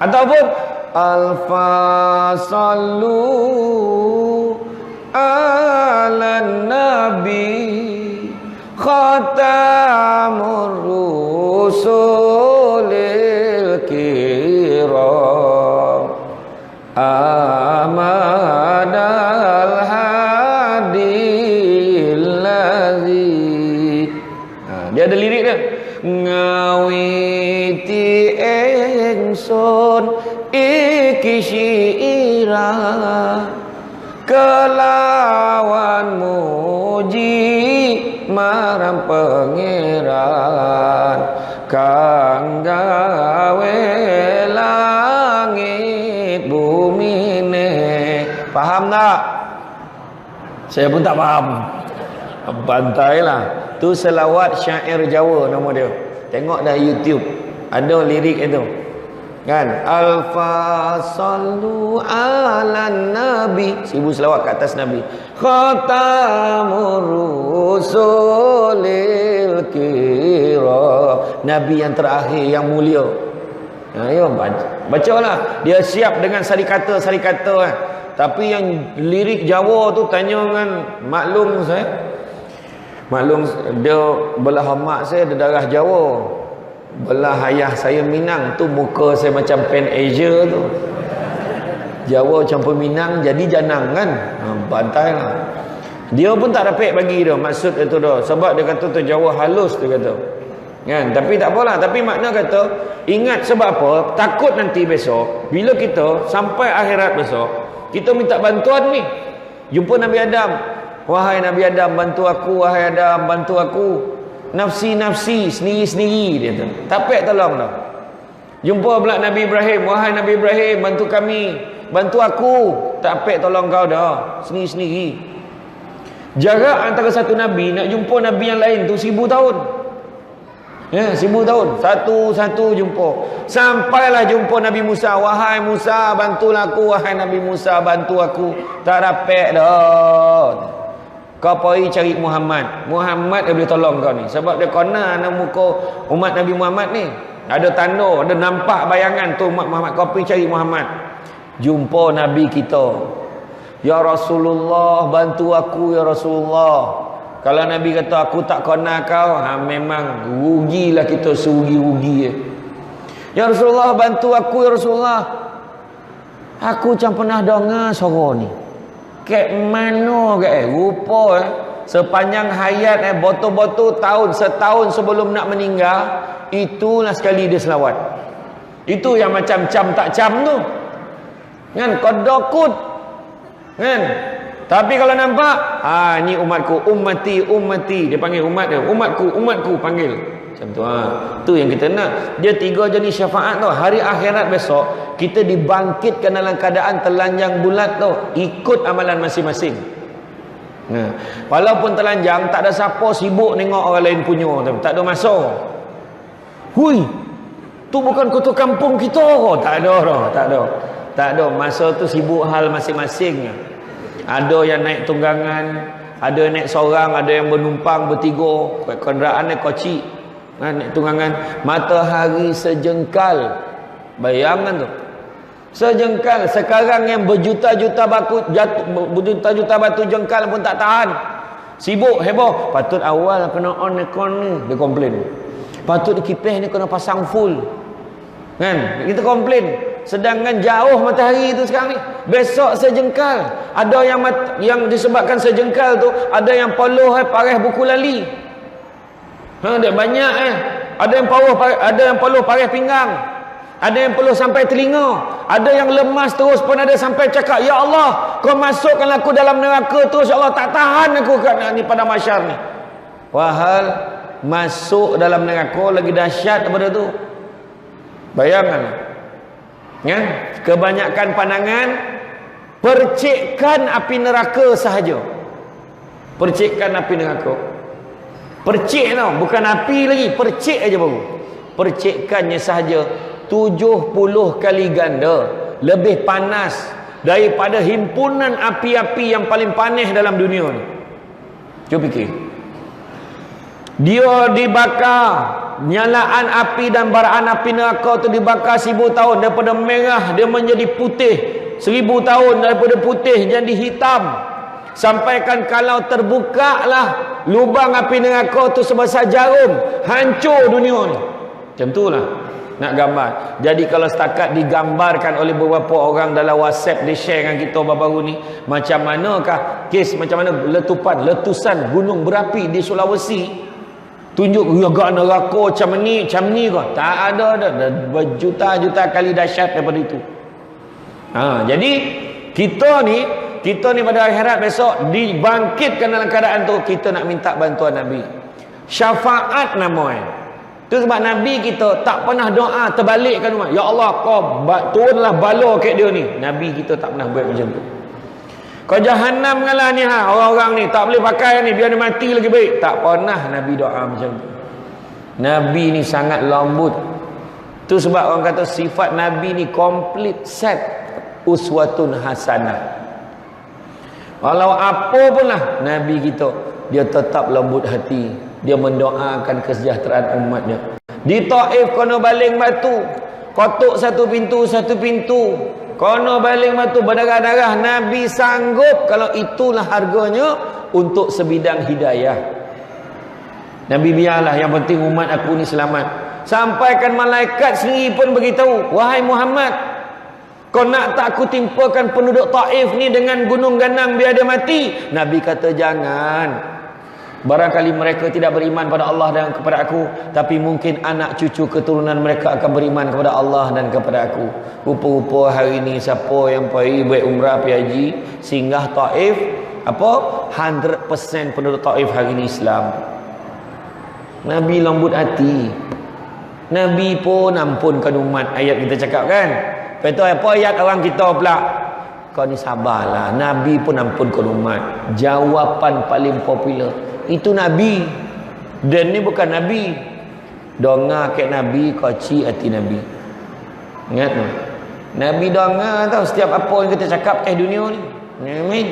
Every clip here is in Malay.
Ataupun alfa sallu ala nabi khatamur rusulil kiram amanal hadil ladzi. Dia ada lirik dia. Ngawiti ingsun iki syiira kelawan muji marang pangeran kang gawe langit bumine. Faham tak? Saya pun tak faham. Bantailah. Tu selawat syair Jawa nama dia. Tengok dah YouTube. Ada lirik itu. Kan? Alfa sallu ala nabi. 1000 selawat ke atas Nabi. Khatamur rusulil kiram. Nabi yang terakhir yang mulia. Ya, bacalah. Dia siap dengan sari kata Tapi yang lirik Jawa tu tanya dengan maklum saya. Maklum dia belah mak saya ada darah Jawa. Belah ayah saya Minang tu muka saya macam Pan Asia tu. Jawa campur Minang jadi janang kan. Bantai lah. Dia pun tak dapat bagi dia maksud itu dah. Sebab dia kata tu Jawa halus dia kata. Kan? Tapi tak apalah. Tapi makna kata ingat sebab apa? Takut nanti besok bila kita sampai akhirat besok kita minta bantuan ni. Jumpa Nabi Adam. Wahai Nabi Adam, bantu aku. Wahai Adam, bantu aku. Nafsi-nafsi, sendiri-sendiri dia tu. Tak payah tolong dah. Jumpa pula Nabi Ibrahim. Wahai Nabi Ibrahim, bantu kami. Bantu aku. Tak payah tolong kau dah. Sendiri-sendiri. Jarak antara satu Nabi nak jumpa Nabi yang lain tu 1000 tahun. Ya, 1000 tahun. Satu-satu jumpa. Sampailah jumpa Nabi Musa. Wahai Musa, bantulah aku. Wahai Nabi Musa, bantu aku. Tak dapat dah. Kau pergi cari Muhammad. Muhammad dia boleh tolong kau ni. Sebab dia kena anak muka umat Nabi Muhammad ni. Ada tanda, ada nampak bayangan tu umat Muhammad. Kau pergi cari Muhammad. Jumpa Nabi kita. Ya Rasulullah, bantu aku ya Rasulullah. Kalau Nabi kata aku tak kena kau, memang rugilah kita serugi-rugi. Ya Rasulullah, bantu aku ya Rasulullah. Aku macam pernah dengar suara ni. Kek mana ke rupa sepanjang hayat botol-botol setahun sebelum nak meninggal, itulah sekali dia selawat. Itu yang macam cam tak cam tu. Kan kodokut. Kan? Tapi kalau nampak, ni umatku, ummati, dia panggil umat dia, umatku panggil. Macam tu tu yang kita nak. Dia 3 jenis syafaat tu. Hari akhirat besok kita dibangkitkan dalam keadaan telanjang bulat tu, ikut amalan masing-masing. Walaupun telanjang, tak ada siapa sibuk tengok orang lain punya tu. Tak ada masa. Hui, tu bukan ketua kampung kita ke? Tak ada. Masa tu sibuk hal masing-masing. Ada yang naik tunggangan, ada yang naik seorang, ada yang bernumpang bertiga, kenderaan naik kocik, naik tunggangan. Matahari sejengkal, bayangan tu, sejengkal. Sekarang yang berjuta-juta batu jengkal pun tak tahan, sibuk heboh. Patut awal kena on aircon ni, dia komplain. Patut kipas ni kena pasang full, kan? Kita komplain. Sedangkan jauh matahari itu sekarang ni, besok sejengkal. Ada yang disebabkan sejengkal tu, ada yang poluh parah buku lali. Ada banyak Ada yang poluh parah pinggang. Ada yang poluh sampai telinga. Ada yang lemas terus pun ada sampai cakap, ya Allah, kau masukkan aku dalam neraka terus, ya Allah, tak tahan aku ni pada mahsyar ni. Wahal masuk dalam neraka lagi dahsyat daripada tu. Bayangkan. Ya, kebanyakan pandangan percikkan api neraka sahaja. Percikkan api neraka. Percik tau, bukan api lagi, percik aja baru. Percikkannya sahaja 70 kali ganda lebih panas daripada himpunan api-api yang paling panas dalam dunia ni. Cuba fikir. Dia dibakar nyalaan api dan baraan api neraka tu dibakar 1000 tahun, daripada merah dia menjadi putih, 1000 tahun daripada putih jadi hitam, sampaikan kalau terbuka lah lubang api neraka tu sebesar jarum, hancur dunia ni. Macam tu lah nak gambar. Jadi kalau setakat digambarkan oleh beberapa orang dalam WhatsApp, dia share dengan kita baru-baru ni, macam manakah kes, macam mana letusan gunung berapi di Sulawesi, tunjuk agak neraka macam ni kau. Tak ada berjuta-juta kali dahsyat daripada itu. Jadi kita ni pada akhirat besok dibangkitkan dalam keadaan tu kita nak minta bantuan Nabi. Syafaat namanya. Itu sebab Nabi kita tak pernah doa terbalikkan umat. Ya Allah, kau turunlah bala kat dia ni. Nabi kita tak pernah buat macam tu. Kau jahanam ngalah ni orang-orang ni tak boleh pakai ni, biar dia mati lagi baik. Tak pernah Nabi doa macam tu. Nabi ni sangat lembut. Tu sebab orang kata sifat Nabi ni complete set, uswatun hasanah. Walau apa pun lah Nabi kita, dia tetap lembut hati. Dia mendoakan kesejahteraan umatnya. Di Taif kono baling batu, kotuk satu pintu, kono baling batu berdarah-darah. Nabi sanggup kalau itulah harganya untuk sebidang hidayah. Nabi biarlah, yang penting umat aku ni selamat. Sampaikan malaikat sendiri pun beritahu, wahai Muhammad, kau nak tak aku timpakan penduduk Taif ni dengan gunung ganang biar dia mati? Nabi kata jangan. Barangkali mereka tidak beriman pada Allah dan kepada aku, tapi mungkin anak cucu keturunan mereka akan beriman kepada Allah dan kepada aku. Rupa-rupa hari ini siapa yang pergi buat umrah, pergi haji, singgah Taif, 100% penduduk Taif hari ini Islam. Nabi lembut hati. Nabi pun ampunkan umat. Ayat kita cakap kan. Lepas tu apa ayat orang kita pula? Kau ni sabarlah. Nabi pun ampunkan umat. Jawapan paling popular. Itu Nabi. Dan ni bukan Nabi. Donga kat Nabi, koci hati Nabi. Ingat tu. Nabi donga tau setiap apa yang kita cakap dunia ni. Amin.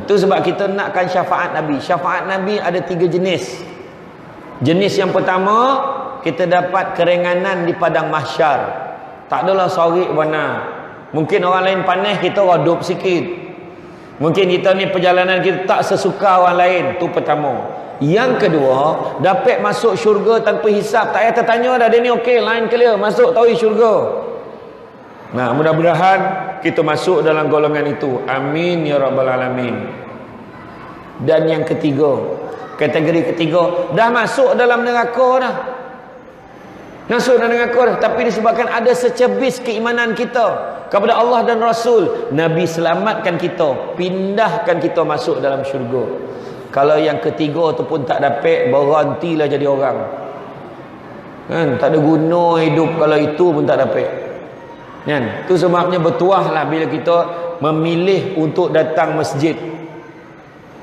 Tu sebab kita nakkan syafaat Nabi. Syafaat Nabi ada 3 jenis. Jenis yang pertama, kita dapat keringanan di padang mahsyar. Tak adalah sorik warna. Mungkin orang lain panas, kita redup sikit. Mungkin kita ni perjalanan kita tak sesuka orang lain. Tu pertama. Yang kedua, dapat masuk syurga tanpa hisap. Tak payah tertanya dah, dia ni okey, line clear, masuk tahu syurga. Nah, mudah-mudahan kita masuk dalam golongan itu. Amin ya rabbal alamin. Dan yang ketiga, kategori ketiga, dah masuk dalam neraka dah. Masuk dalam neraka dah, tapi disebabkan ada secebis keimanan kita kepada Allah dan Rasul, Nabi selamatkan kita, pindahkan kita masuk dalam syurga. Kalau yang ketiga tu pun tak dapat, berhentilah jadi orang. Kan? Tak ada guna hidup kalau itu pun tak dapat. Kan? Tu sebabnya bertuahlah bila kita memilih untuk datang masjid.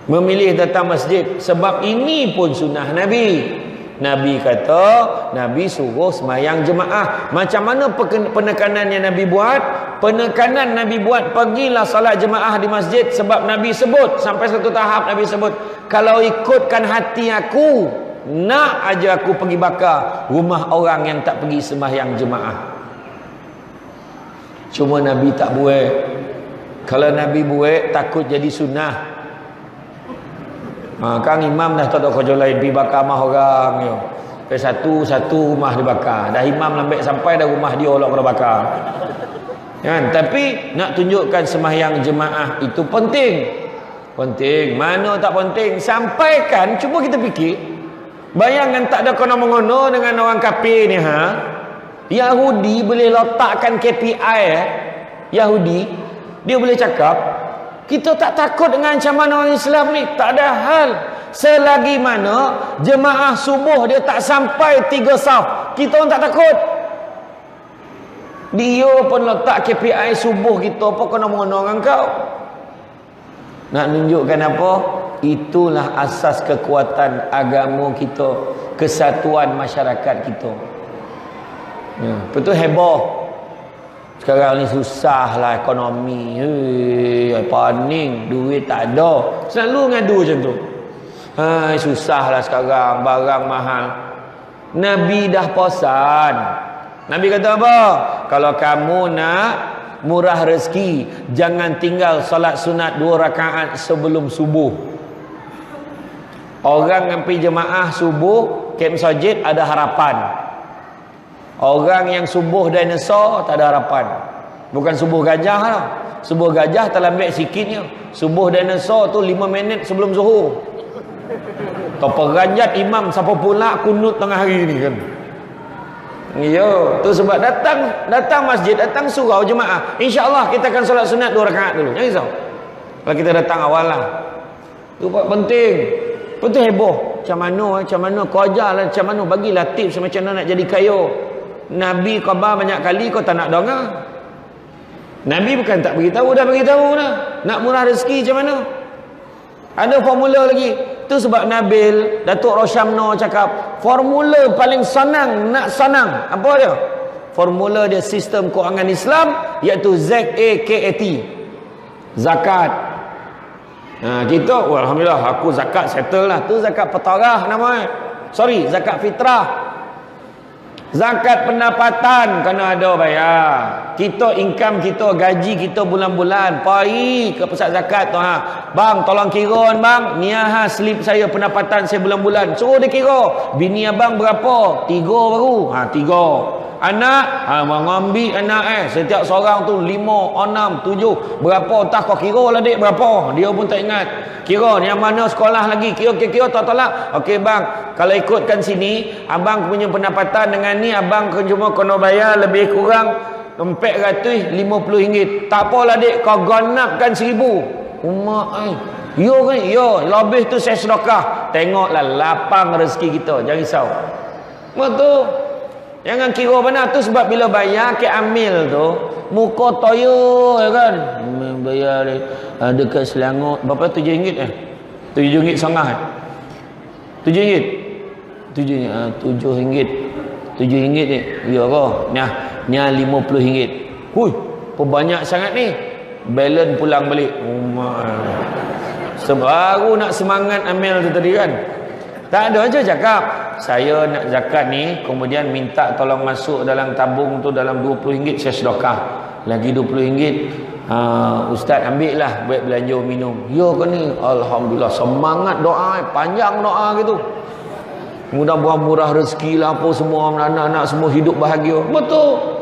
Memilih datang masjid. Sebab ini pun sunnah Nabi. Nabi kata, Nabi suruh semayang jemaah. Macam mana penekanan yang Nabi buat? Penekanan Nabi buat, pergilah salat jemaah di masjid. Sebab Nabi sebut, sampai satu tahap Nabi sebut, kalau ikutkan hati aku, nak aja aku pergi bakar rumah orang yang tak pergi semayang jemaah. Cuma Nabi tak buat. Kalau Nabi buat, takut jadi sunnah. Kang imam dah tak ada kerja lain, pergi bakar rumah orang yo. Satu rumah dibakar. Dah imam lambat sampai dah rumah dia orang kena bakar. Kan? Tapi nak tunjukkan sembahyang jemaah itu penting. Penting. Mana tak penting? Sampaikan, cuba kita fikir. Bayangkan tak ada kono-mengono dengan orang kafir ni Yahudi boleh letakkan KPI Yahudi, dia boleh cakap, kita tak takut dengan ancaman orang Islam ni. Tak ada hal. Selagi mana jemaah subuh dia tak sampai 3 saf, kita pun tak takut. Dia pun letak KPI subuh kita, apa kena mengenal dengan kau? Nak tunjukkan apa? Itulah asas kekuatan agama kita, kesatuan masyarakat kita. Betul heboh. Sekarang ni susah lah ekonomi. Panik, duit tak ada. Selalu ngadu macam tu. Susah lah sekarang, barang mahal. Nabi dah pesan. Nabi kata apa? Kalau kamu nak murah rezeki, jangan tinggal solat sunat 2 rakaat sebelum subuh. Orang yang pergi jemaah subuh ke masjid ada harapan. Orang yang subuh dinosaur tak ada harapan. Bukan subuh gajah lah. Subuh gajah terlambat sikitnya. Subuh dinosaur tu 5 minit sebelum zuhur. Terperanjat imam siapa pula kunut tengah hari ni kan. Ya, tu sebab datang masjid, datang surau jemaah. Insya-Allah kita akan solat sunat 2 rakaat dulu. Jangan risau. Kalau kita datang awal lah. Tu penting. Betul heboh. Macam mana kau ajarlah, macam mana bagilah tips macam mana nak jadi kaya. Nabi khabar banyak kali kau tak nak dengar. Nabi bukan tak beritahu, dah beritahu dah. Nak murah rezeki macam mana? Ada formula lagi. Tu sebab Nabil Datuk Roshamno cakap formula paling senang nak senang. Apa dia? Formula dia sistem kewangan Islam, iaitu ZAKAT. Zakat. Kita alhamdulillah aku zakat settle lah. Tu zakat fitrah namanya. Sorry, zakat fitrah. Zakat pendapatan kena ada bayar. Kita income kita, gaji kita bulan-bulan, pergi ke pusat zakat tu Bang, tolong kira bang, niah slip saya pendapatan saya bulan-bulan. Suruh dia kira. Bini abang berapa? 3 baru. 3. Anak, abang ambil anak setiap seorang tu 5, 6, 7. Berapa entah kau kira lah dik berapa. Dia pun tak ingat. Kira yang mana sekolah lagi. Kira tak tolak. Okey bang, kalau ikutkan sini, abang punya pendapatan dengan ni, abang cuma kena bayar lebih kurang RM450. Tak apalah dik, kau ganapkan 1000. Umak yo kan, yo lebih tu saya sedekah. Tengoklah lapang rezeki kita. Jangan risau. Betul. Jangan kira benar tu sebab bila bayar ke amil tu muka toyo kan. Bayar dekat Selangor berapa RM7 RM7 setengah RM7 RM7 ni. Ya ke? Nya RM50. Hui, banyak sangat ni. Balance pulang balik. Baru nak semangat amil tu tadi kan. Tak ada aja cakap saya nak zakat ni, kemudian minta tolong masuk dalam tabung tu dalam RM20 saya sedekah. Lagi RM20, ustaz ambil lah buat belanja minum. Ya ke ni? Alhamdulillah, semangat doa, panjang doa gitu. Mudah-mudahan murah rezeki lah apa semua, anak-anak semua hidup bahagia. Betul.